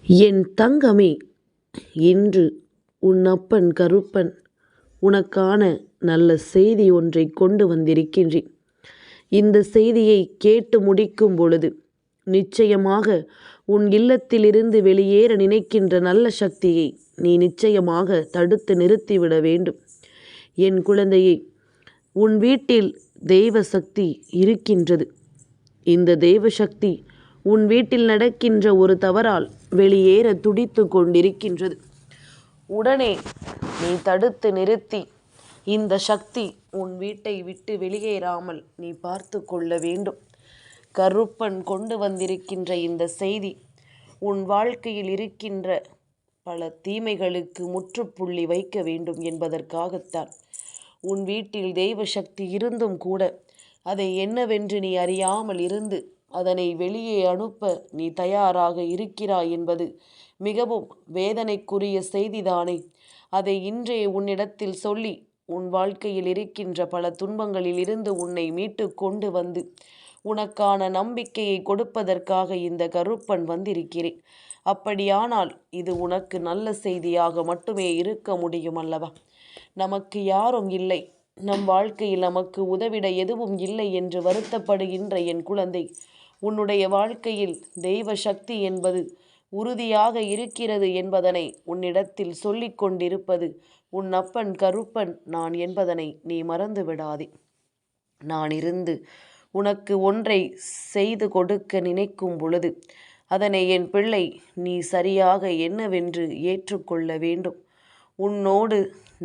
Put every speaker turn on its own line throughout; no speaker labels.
என் தங்கமே, இன்று உன் அப்பன் கருப்பன் உனக்கான நல்ல செய்தி ஒன்றை கொண்டு வந்திருக்கின்றேன். இந்த செய்தியை கேட்டு முடிக்கும் பொழுது நிச்சயமாக உன் இல்லத்திலிருந்து வெளியேற நினைக்கின்ற நல்ல சக்தியை நீ நிச்சயமாக தடுத்து நிறுத்திவிட வேண்டும். என் குழந்தையே, உன் வீட்டில் தெய்வ சக்தி இருக்கின்றது. இந்த தெய்வ சக்தி உன் வீட்டில் நடக்கின்ற ஒரு தவறால் வெளியேற துடித்து கொண்டிருக்கின்றது. உடனே நீ தடுத்து நிறுத்தி இந்த சக்தி உன் வீட்டை விட்டு வெளியேறாமல் நீ பார்த்து கொள்ள வேண்டும். கருப்பன் கொண்டு வந்திருக்கின்ற இந்த செய்தி உன் வாழ்க்கையில் இருக்கின்ற பல தீமைகளுக்கு முற்றுப்புள்ளி வைக்க வேண்டும் என்பதற்காகத்தான். உன் வீட்டில் தெய்வ சக்தி இருந்தும் கூட அதை என்னவென்று நீ அறியாமல் இருந்து அதனை வெளியே அனுப்ப நீ தயாராக இருக்கிறாய் என்பது மிகவும் வேதனைக்குரிய செய்திதானே. அதை இன்றே உன்னிடத்தில் சொல்லி உன் வாழ்க்கையில் இருக்கின்ற பல துன்பங்களில் இருந்து உன்னை மீட்டு கொண்டு வந்து உனக்கான நம்பிக்கையை கொடுப்பதற்காக இந்த கருப்பன் வந்திருக்கிறேன். அப்படியானால் இது உனக்கு நல்ல செய்தியாக மட்டுமே இருக்க முடியும் அல்லவா? நமக்கு யாரும் இல்லை, நம் வாழ்க்கையில் நமக்கு உதவிட எதுவும் இல்லை என்று வருத்தப்படுகின்ற என் குழந்தை, உன்னுடைய வாழ்க்கையில் தெய்வ சக்தி என்பது உறுதியாக இருக்கிறது என்பதனை உன்னிடத்தில் சொல்லிக் கொண்டிருப்பது உன் அப்பன் கருப்பன் நான் என்பதனை நீ மறந்து விடாதே. நான் இருந்து உனக்கு ஒன்றை செய்து கொடுக்க நினைக்கும் பொழுது அதனை என் பிள்ளை நீ சரியாக என்னவென்று ஏற்றுக்கொள்ள வேண்டும். உன்னோடு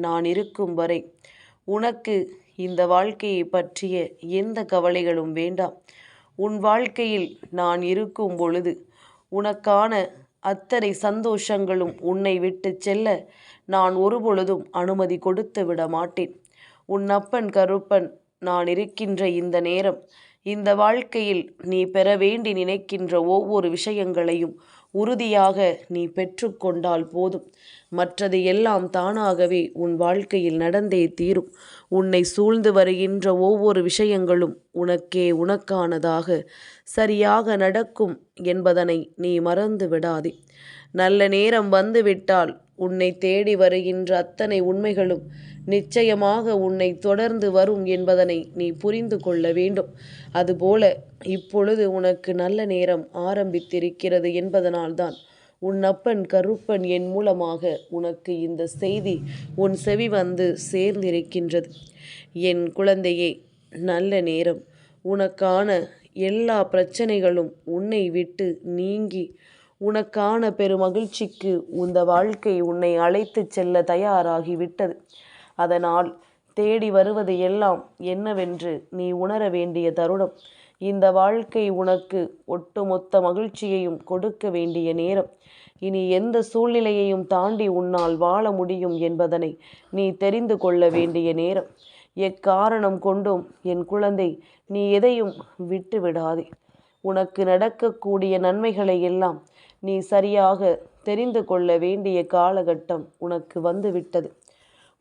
நான் இருக்கும் வரை உனக்கு இந்த வாழ்க்கையை பற்றிய எந்த கவலைகளும் வேண்டாம். உன் வாழ்க்கையில் நான் இருக்கும் பொழுது உனக்கான அத்தனை சந்தோஷங்களும் உன்னை விட்டு செல்ல நான் ஒருபொழுதும் அனுமதி கொடுத்து விட மாட்டேன். உன் அப்பன் கருப்பன் நான் இருக்கின்ற இந்த நேரம் இந்த வாழ்க்கையில் நீ பெற வேண்டி நினைக்கின்ற ஒவ்வொரு விஷயங்களையும் உறுதியாக நீ பெற்றுக்கொண்டால் போதும். மற்றது எல்லாம் தானாகவே உன் வாழ்க்கையில் நடந்தே தீரும். உன்னை சூழ்ந்து வருகின்ற ஒவ்வொரு விஷயங்களும் உனக்கே உனக்கானதாக சரியாக நடக்கும் என்பதனை நீ மறந்து விடாதே. நல்ல நேரம் வந்துவிட்டால் உன்னை தேடி வருகின்ற அத்தனை உண்மைகளும் நிச்சயமாக உன்னை தொடர்ந்து வரும் என்பதனை நீ புரிந்து கொள்ள வேண்டும். அதுபோல இப்பொழுது உனக்கு நல்ல நேரம் ஆரம்பித்திருக்கிறது என்பதனால்தான் உன் அப்பன் கருப்பன் என் மூலமாக உனக்கு இந்த செய்தி உன் செவி வந்து சேர்ந்திருக்கின்றது. என் குழந்தையே, நல்ல நேரம், உனக்கான எல்லா பிரச்சனைகளும் உன்னை விட்டு நீங்கி உனக்கான பெருமகிழ்ச்சிக்கு இந்த வாழ்க்கை உன்னை அழைத்து செல்ல தயாராகிவிட்டது. அதனால் தேடி வருவது எல்லாம் என்னவென்று நீ உணர வேண்டிய தருணம். இந்த வாழ்க்கை உனக்கு ஒட்டுமொத்த மகிழ்ச்சியையும் கொடுக்க வேண்டிய நேரம். இனி எந்த சூழ்நிலையையும் தாண்டி உன்னால் வாழ முடியும் என்பதனை நீ தெரிந்து கொள்ள வேண்டிய நேரம். எக்காரணம் கொண்டும் என் குழந்தை நீ எதையும் விட்டு விடாதே. உனக்கு நடக்கக்கூடிய நன்மைகளை எல்லாம் நீ சரியாக தெரிந்து கொள்ள வேண்டிய காலகட்டம் உனக்கு வந்துவிட்டது.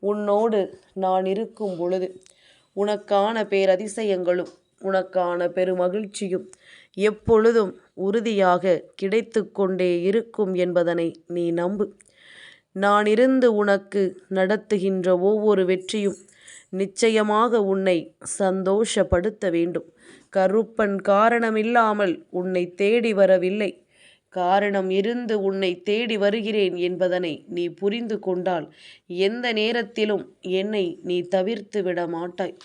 உன்னோடு நான் இருக்கும் பொழுது உனக்கான பேரதிசயங்களும் உனக்கான பெருமகிழ்ச்சியும் எப்பொழுதும் உறுதியாக கிடைத்து கொண்டே இருக்கும் என்பதனை நீ நம்பு. நான் இருந்து உனக்கு நடத்துகின்ற ஒவ்வொரு வெற்றியும் நிச்சயமாக உன்னை சந்தோஷப்படுத்த வேண்டும். கருப்பன் காரணமில்லாமல் உன்னை தேடி வரவில்லை, காரணம் இருந்து உன்னை தேடி வருகிறேன் என்பதனை நீ புரிந்து கொண்டால் எந்த நேரத்திலும் என்னை நீ தவிர்த்து விட மாட்டாய்.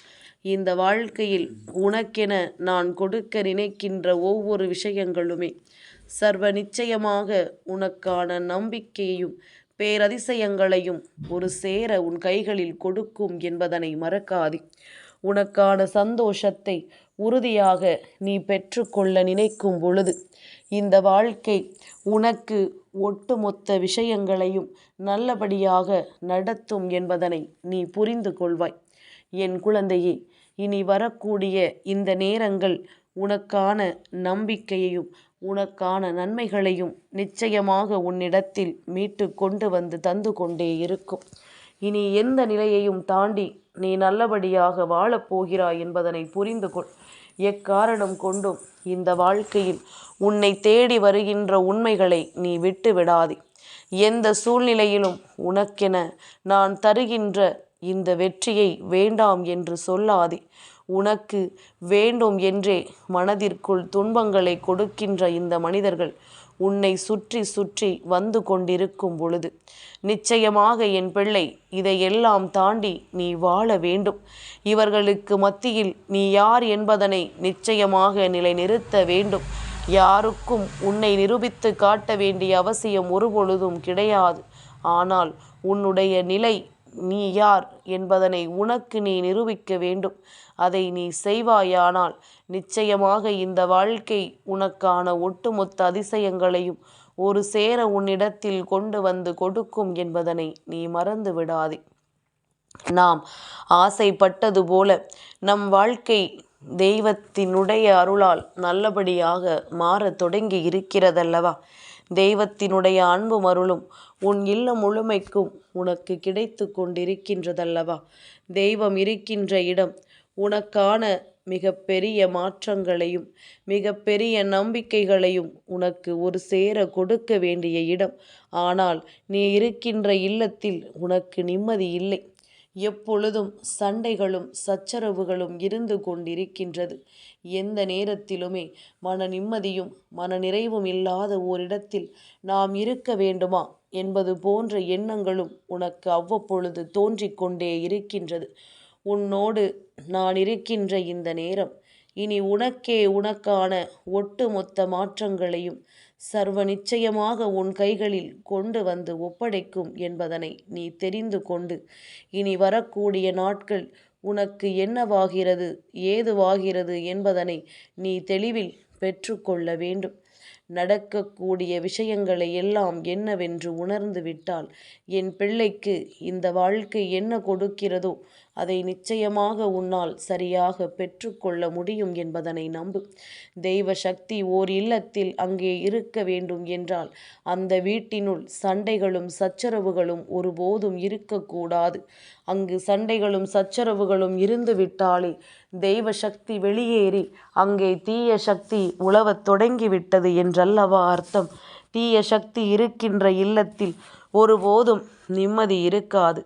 இந்த வாழ்க்கையில் உனக்கென நான் கொடுக்க நினைக்கின்ற ஒவ்வொரு விஷயங்களுமே சர்வ நிச்சயமாக உனக்கான நம்பிக்கையையும் பேரதிசயங்களையும் ஒரு சேர உன் கைகளில் கொடுக்கும் என்பதனை மறக்காதே. உனக்கான சந்தோஷத்தை உறுதியாக நீ பெற்றுக்கொள்ள நினைக்கும் பொழுது இந்த வாழ்க்கை உனக்கு ஒட்டுமொத்த விஷயங்களையும் நல்லபடியாக நடத்தும் என்பதனை நீ புரிந்து கொள்வாய். என் குழந்தையே, இனி வரக்கூடிய இந்த நேரங்கள் உனக்கான நம்பிக்கையையும் உனக்கான நன்மைகளையும் நிச்சயமாக உன்னிடத்தில் மீட்டு கொண்டு வந்து தந்து கொண்டே இருக்கும். இனி எந்த நிலையையும் தாண்டி நீ நல்லபடியாக வாழப்போகிறாய் என்பதனை புரிந்து கொள். எக்காரணம் கொண்டும் இந்த வாழ்க்கையில் உன்னை தேடி வருகின்ற உண்மைகளை நீ விட்டு விடாதே. எந்த சூழ்நிலையிலும் உனக்கென நான் தருகின்ற இந்த வெற்றியை வேண்டாம் என்று சொல்லாதே. உனக்கு வேண்டும் என்றே மனதிற்குள் துன்பங்களை கொடுக்கின்ற இந்த மனிதர்கள் உன்னை சுற்றி சுற்றி வந்து கொண்டிருக்கும் பொழுது நிச்சயமாக என் பிள்ளை இதையெல்லாம் தாண்டி நீ வாழ வேண்டும். இவர்களுக்கு மத்தியில் நீ யார் என்பதனை நிச்சயமாக நிலைநிறுத்த வேண்டும். யாருக்கும் உன்னை நிரூபித்து காட்ட வேண்டிய அவசியம் ஒருபொழுதும் கிடையாது. ஆனால் உன்னுடைய நிலை நீ யார் என்பதனை உனக்கு நீ நிரூபிக்க வேண்டும். அதை நீ செய்வாயானால் நிச்சயமாக இந்த வாழ்க்கை உனக்கான ஒட்டுமொத்த அதிசயங்களையும் ஒரு சேர உன்னிடத்தில் கொண்டு வந்து கொடுக்கும் என்பதனை நீ மறந்து விடாதே. நாம் ஆசைப்பட்டது போல நம் வாழ்க்கை தெய்வத்தினுடைய அருளால் நல்லபடியாக மாறத் தொடங்கி இருக்கிறதல்லவா? தெய்வத்தினுடைய அன்பும் அருளும் உன் இல்லம் முழுமைக்கும் உனக்கு கிடைத்து கொண்டிருக்கின்றதல்லவா? தெய்வம் இருக்கின்ற இடம் உனக்கான மிக பெரிய மாற்றங்களையும் மிக பெரிய நம்பிக்கைகளையும் உனக்கு ஒரு சேர கொடுக்க வேண்டிய இடம். ஆனால் நீ இருக்கின்ற இல்லத்தில் உனக்கு நிம்மதி இல்லை. எப்பொழுதும் சண்டைகளும் சச்சரவுகளும் இருந்து கொண்டிருக்கின்றது. எந்த நேரத்திலுமே மன நிம்மதியும் மன நிறைவும் இல்லாத ஓரிடத்தில் நாம் இருக்க வேண்டுமா என்பது போன்ற எண்ணங்களும் உனக்கு அவ்வப்பொழுது தோன்றிக்கொண்டே இருக்கின்றது. உன்னோடு நான் இருக்கின்ற இந்த நேரம் இனி உனக்கே உனக்கான ஒட்டுமொத்த மாற்றங்களையும் சர்வ நிச்சயமாக உன் கைகளில் கொண்டு வந்து ஒப்படைக்கும் என்பதனை நீ தெரிந்து கொண்டு இனி வரக்கூடிய நாட்கள் உனக்கு என்னவாகிறது ஏதுவாகிறது என்பதனை நீ தெளிவில் பெற்றுக்கொள்ள வேண்டும். நடக்கக்கூடிய விஷயங்களை எல்லாம் என்னவென்று உணர்ந்து விட்டால் என் பிள்ளைக்கு இந்த வாழ்க்கை என்ன கொடுக்கிறதோ அதை நிச்சயமாக உன்னால் சரியாக பெற்றுக்கொள்ள முடியும் என்பதனை நம்பு. தெய்வ சக்தி ஓர் இல்லத்தில் அங்கே இருக்க வேண்டும் என்றால் அந்த வீட்டினுள் சண்டைகளும் சச்சரவுகளும் ஒருபோதும் இருக்கக்கூடாது. அங்கு சண்டைகளும் சச்சரவுகளும் இருந்து விட்டாலே தெய்வ சக்தி வெளியேறி அங்கே தீய சக்தி உழவத் தொடங்கிவிட்டது என்றல்லவா அர்த்தம். தீய சக்தி இருக்கின்ற இல்லத்தில் ஒருபோதும் நிம்மதி இருக்காது.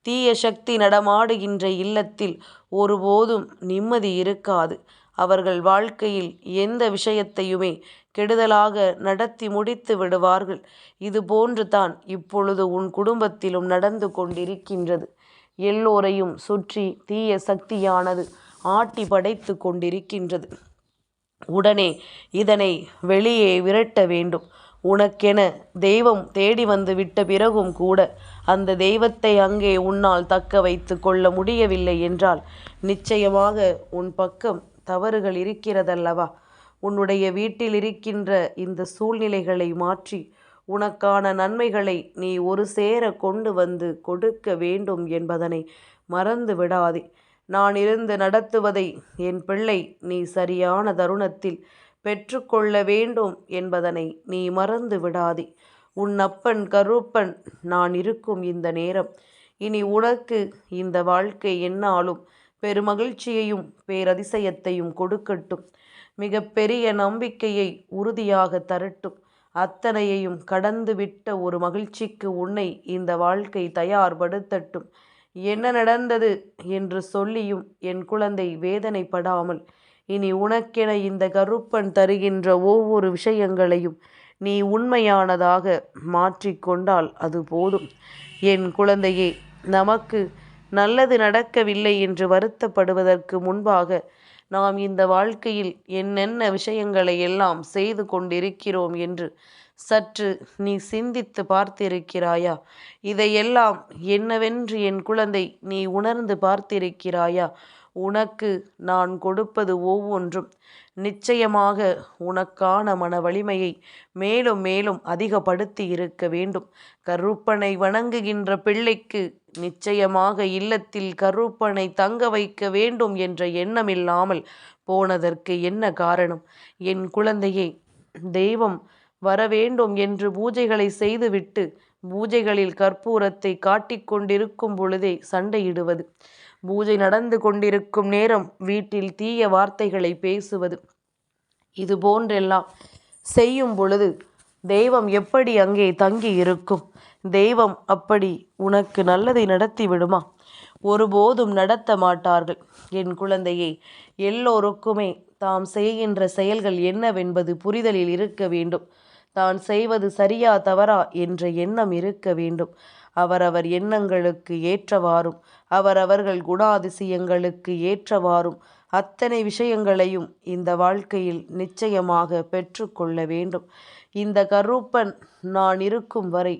தீய சக்தி நடமாடுகின்ற இல்லத்தில் ஒருபோதும் நிம்மதி இருக்காது. அவர்கள் வாழ்க்கையில் எந்த விஷயத்தையுமே கெடுதலாக நடத்தி முடித்து விடுவார்கள். இது போன்று தான் இப்பொழுது உன் குடும்பத்திலும் நடந்து கொண்டிருக்கின்றது. எல்லோரையும் சுற்றி தீய சக்தியானது ஆட்டி படைத்து கொண்டிருக்கின்றது. உடனே இதனை வெளியே விரட்ட வேண்டும். உனக்கென தெய்வம் தேடி வந்து விட்ட பிறகும் கூட அந்த தெய்வத்தை அங்கே உன்னால் தக்க வைத்து கொள்ள முடியவில்லை என்றால் நிச்சயமாக உன் பக்கம் தவறுகள் இருக்கிறதல்லவா? உன்னுடைய வீட்டில் இருக்கின்ற இந்த சூழ்நிலைகளை மாற்றி உனக்கான நன்மைகளை நீ ஒரு சேர கொண்டு வந்து கொடுக்க வேண்டும் என்பதனை மறந்து விடாதே. நான் இருந்து நடத்துவதை என் பிள்ளை நீ சரியான தருணத்தில் பெற்றுக்கொள்ள வேண்டும் என்பதனை நீ மறந்து விடாதே. உன் அப்பன் கருப்பன் நான் இருக்கும் இந்த நேரம் இனி உனக்கு இந்த வாழ்க்கை எந்நாளும் பெருமகிழ்ச்சியையும் பேரதிசயத்தையும் கொடுக்கட்டும். மிக பெரிய நம்பிக்கையை உறுதியாக தரட்டும். அத்தனையையும் கடந்துவிட்ட ஒரு மகிழ்ச்சிக்கு உன்னை இந்த வாழ்க்கை தயார்படுத்தட்டும். என்ன நடந்தது என்று சொல்லியும் என் குழந்தை வேதனைப்படாமல் இனி உனக்கென இந்த கருப்பன் தருகின்ற ஒவ்வொரு விஷயங்களையும் நீ உண்மையானதாக மாற்றிக்கொண்டால் அது போதும். என் குழந்தையே, நமக்கு நல்லது நடக்கவில்லை என்று வருத்தப்படுவதற்கு முன்பாக நாம் இந்த வாழ்க்கையில் என்னென்ன விஷயங்களை எல்லாம் செய்து கொண்டிருக்கிறோம் என்று சற்று நீ சிந்தித்து பார்த்திருக்கிறாயா? இதையெல்லாம் என்னவென்று என் குழந்தை நீ உணர்ந்து பார்த்திருக்கிறாயா? உனக்கு நான் கொடுப்பது ஒவ்வொன்றும் நிச்சயமாக உனக்கான மன வலிமையை மேலும் மேலும் அதிகப்படுத்தி இருக்க வேண்டும். கருப்பனை வணங்குகின்ற பிள்ளைக்கு நிச்சயமாக இல்லத்தில் கருப்பனை தங்க வைக்க வேண்டும் என்ற எண்ணமில்லாமல் போனதற்கு என்ன காரணம்? என் குழந்தையே, தெய்வம் வரவேண்டும் என்று பூஜைகளை செய்துவிட்டு பூஜைகளில் கற்பூரத்தை காட்டிக்கொண்டிருக்கும் பொழுதே சண்டையிடுவது, பூஜை நடந்து கொண்டிருக்கும் நேரம் வீட்டில் தீய வார்த்தைகளை பேசுவது, இது போன்றெல்லாம் செய்யும் பொழுது தெய்வம் எப்படி அங்கே தங்கி இருக்கும்? தெய்வம் அப்படி உனக்கு நல்லதை நடத்தி விடுமா? ஒருபோதும் நடத்த மாட்டார்கள். என் குழந்தையே, எல்லோருக்குமே தாம் செய்கின்ற செயல்கள் என்னவென்பது புரிதலில் இருக்க வேண்டும். தான் செய்வது சரியா தவறா என்ற எண்ணம் இருக்க வேண்டும். அவரவர் எண்ணங்களுக்கு ஏற்றவாறும் அவரவர்கள் குணாதிசயங்களுக்கு ஏற்றவாறும் அத்தனை விஷயங்களையும் இந்த வாழ்க்கையில் நிச்சயமாக பெற்றுக்கொள்ள வேண்டும். இந்த கருப்பன் நான் இருக்கும் வரை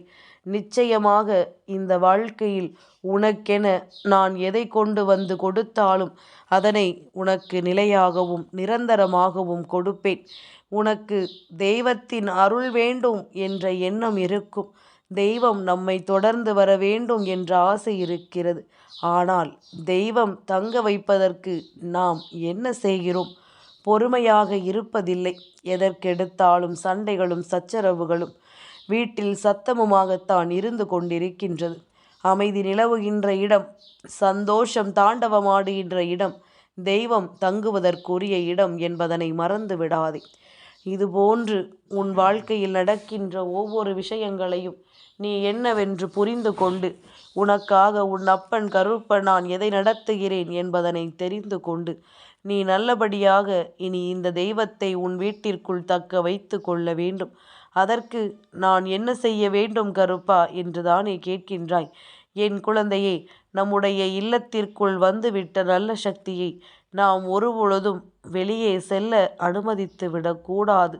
நிச்சயமாக இந்த வாழ்க்கையில் உனக்கென நான் எதை கொண்டு வந்து கொடுத்தாலும் அதனை உனக்கு நிலையாகவும் நிரந்தரமாகவும் கொடுப்பேன். உனக்கு தெய்வத்தின் அருள் வேண்டும் என்ற எண்ணம் இருக்கும். தெய்வம் நம்மை தொடர்ந்து வர வேண்டும் என்ற ஆசை இருக்கிறது. ஆனால் தெய்வம் தங்க வைப்பதற்கு நாம் என்ன செய்கிறோம்? பொறுமையாக இருப்பதில்லை. எதற்கெடுத்தாலும் சண்டைகளும் சச்சரவுகளும் வீட்டில் சத்தமுமாகத்தான் இருந்து கொண்டிருக்கின்றது. அமைதி நிலவுகின்ற இடம், சந்தோஷம் தாண்டவமாடுகின்ற இடம் தெய்வம் தங்குவதற்குரிய இடம் என்பதனை மறந்து விடாதே. இதுபோன்று உன் வாழ்க்கையில் நடக்கின்ற ஒவ்வொரு விஷயங்களையும் நீ என்னவென்று புரிந்து கொண்டு உனக்காக உன் அப்பன் கருப்பன் நான் எதை நடத்துகிறேன் என்பதனை தெரிந்து கொண்டு நீ நல்லபடியாக இனி இந்த தெய்வத்தை உன் வீட்டிற்குள் தக்க வைத்து கொள்ள வேண்டும். அதற்கு நான் என்ன செய்ய வேண்டும் கருப்பா என்று தானே கேட்கின்றாய். என் குழந்தையே, நம்முடைய இல்லத்திற்குள் வந்துவிட்ட நல்ல சக்தியை நாம் ஒருபொழுதும் வெளியே செல்ல அனுமதித்து விடக்கூடாது.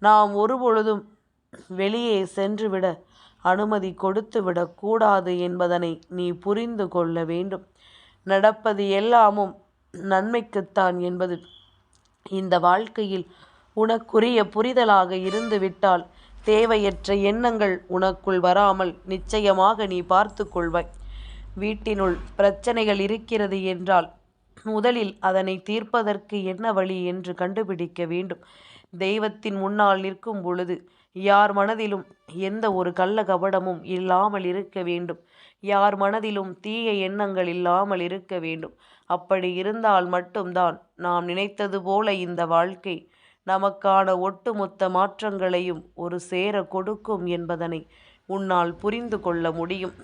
நாம் ஒருபொழுதும் வெளியே சென்றுவிட அனுமதி கொடுத்து விடக்கூடாது என்பதனை நீ புரிந்து கொள்ள வேண்டும். நடப்பது எல்லாமும் நன்மைக்குத்தான் என்பது இந்த வாழ்க்கையில் உனக்குரிய புரிதலாக இருந்துவிட்டால் தேவையற்ற எண்ணங்கள் உனக்குள் வராமல் நிச்சயமாக நீ பார்த்து கொள்வாய். வீட்டினுள் பிரச்சனைகள் இருக்கிறது என்றால் முதலில் அதனை தீர்ப்பதற்கு என்ன வழி என்று கண்டுபிடிக்க வேண்டும். தெய்வத்தின் முன்னால் நிற்கும் பொழுது யார் மனதிலும் எந்த ஒரு கள்ள கபடமும் இல்லாமல் இருக்க வேண்டும். யார் மனதிலும் தீய எண்ணங்கள் இல்லாமல் இருக்க வேண்டும். அப்படி இருந்தால் மட்டும்தான் நாம் நினைத்தது போல இந்த வாழ்க்கை நமக்கான ஒட்டுமொத்த மாற்றங்களையும் ஒரு சேர கொடுக்கும் என்பதனை உன்னால் புரிந்து கொள்ள முடியும்.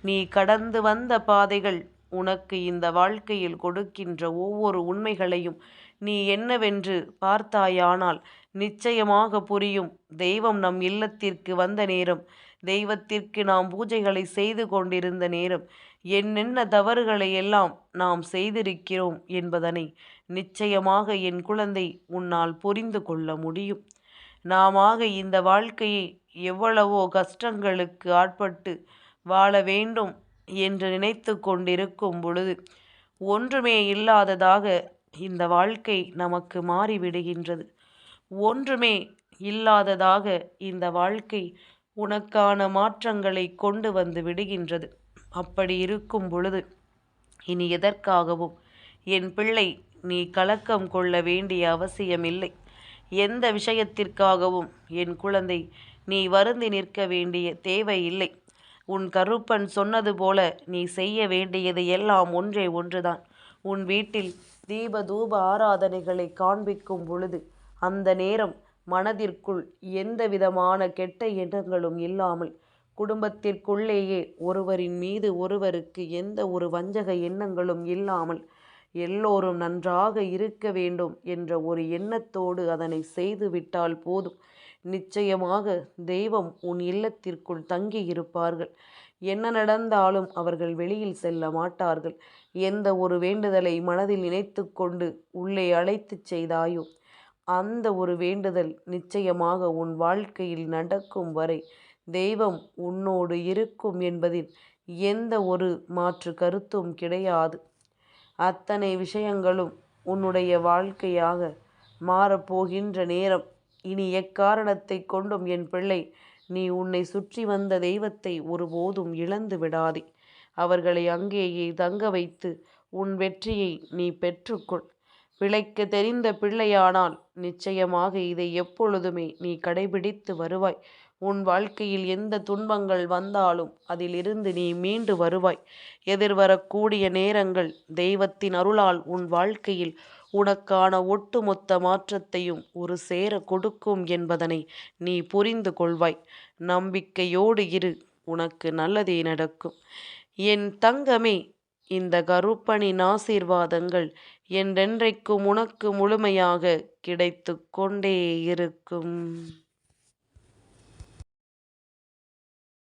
நீ கடந்து வந்த பாதைகள் உனக்கு இந்த வாழ்க்கையில் கொடுக்கின்ற ஒவ்வொரு உண்மைகளையும் நீ என்னவென்று பார்த்தாயானால் நிச்சயமாக புரியும். தெய்வம் நம் இல்லத்திற்கு வந்த நேரம், தெய்வத்திற்கு நாம் பூஜைகளை செய்து கொண்டிருந்த நேரம் என்னென்ன தவறுகளை எல்லாம் நாம் செய்திருக்கிறோம் என்பதனை நிச்சயமாக என் குழந்தை உன்னால் புரிந்து கொள்ள முடியும். நாமாக இந்த வாழ்க்கையை எவ்வளவோ கஷ்டங்களுக்கு ஆட்பட்டு வாழ வேண்டும் என்று நினைத்து கொண்டிருக்கும் பொழுது ஒன்றுமே இல்லாததாக இந்த வாழ்க்கை நமக்கு மாறிவிடுகின்றது. ஒன்றுமே இல்லாததாக இந்த வாழ்க்கை உனக்கான மாற்றங்களை கொண்டு வந்து விடுகின்றது. அப்படி இருக்கும் பொழுது இனி எதற்காகவும் என் பிள்ளை நீ கலக்கம் கொள்ள வேண்டிய அவசியமில்லை. எந்த விஷயத்திற்காகவும் என் குழந்தை நீ வருந்தி நிற்க வேண்டிய தேவையில்லை. உன் கருப்பன் சொன்னது போல நீ செய்ய வேண்டியது எல்லாம் ஒன்றே ஒன்றுதான். உன் வீட்டில் தீப தூப ஆராதனைகளை காண்பிக்கும் பொழுது அந்த நேரம் மனதிற்குள் எந்த விதமான கெட்ட எண்ணங்களும் இல்லாமல் குடும்பத்திற்குள்ளேயே ஒருவரின் மீது ஒருவருக்கு எந்த ஒரு வஞ்சக எண்ணங்களும் இல்லாமல் எல்லோரும் நன்றாக இருக்க வேண்டும் என்ற ஒரு எண்ணத்தோடு அதனை செய்து விட்டால் போதும். நிச்சயமாக தெய்வம் உன் இல்லத்திற்குள் தங்கி இருப்பார்கள். என்ன நடந்தாலும் அவர்கள் வெளியில் செல்ல மாட்டார்கள். எந்த ஒரு வேண்டுதலை மனதில் நினைத்து கொண்டு உள்ளே அழைத்து செய்தாயோ அந்த ஒரு வேண்டுதல் நிச்சயமாக உன் வாழ்க்கையில் நடக்கும் வரை தெய்வம் உன்னோடு இருக்கும் என்பதில் எந்த ஒரு மாற்று கருத்தும் கிடையாது. அத்தனை விஷயங்களும் உன்னுடைய வாழ்க்கையாக மாறப்போகின்ற நேரம். இனி எக்காரணத்தை கொண்டும் என் பிள்ளை நீ உன்னை சுற்றி வந்த தெய்வத்தை ஒருபோதும் இழந்து விடாதே. அவர்களை அங்கேயே தங்க வைத்து உன் வெற்றியை நீ பெற்றுக்கொள். பிழைக்க தெரிந்த பிள்ளையானால் நிச்சயமாக இதை எப்பொழுதுமே நீ கடைபிடித்து வருவாய். உன் வாழ்க்கையில் எந்த துன்பங்கள் வந்தாலும் அதிலிருந்து நீ மீண்டு வருவாய். எதிர்வரக்கூடிய நேரங்கள் தெய்வத்தின் அருளால் உன் வாழ்க்கையில் உனக்கான ஒட்டுமொத்த மாற்றத்தையும் ஒரு சேர கொடுக்கும் என்பதனை நீ புரிந்து கொள்வாய். நம்பிக்கையோடு இரு, உனக்கு நல்லதே நடக்கும். என் தங்கமே, இந்த கருப்பனின் ஆசீர்வாதங்கள் என்றென்றைக்கும் உனக்கு முழுமையாக கிடைத்து கொண்டே இருக்கும்.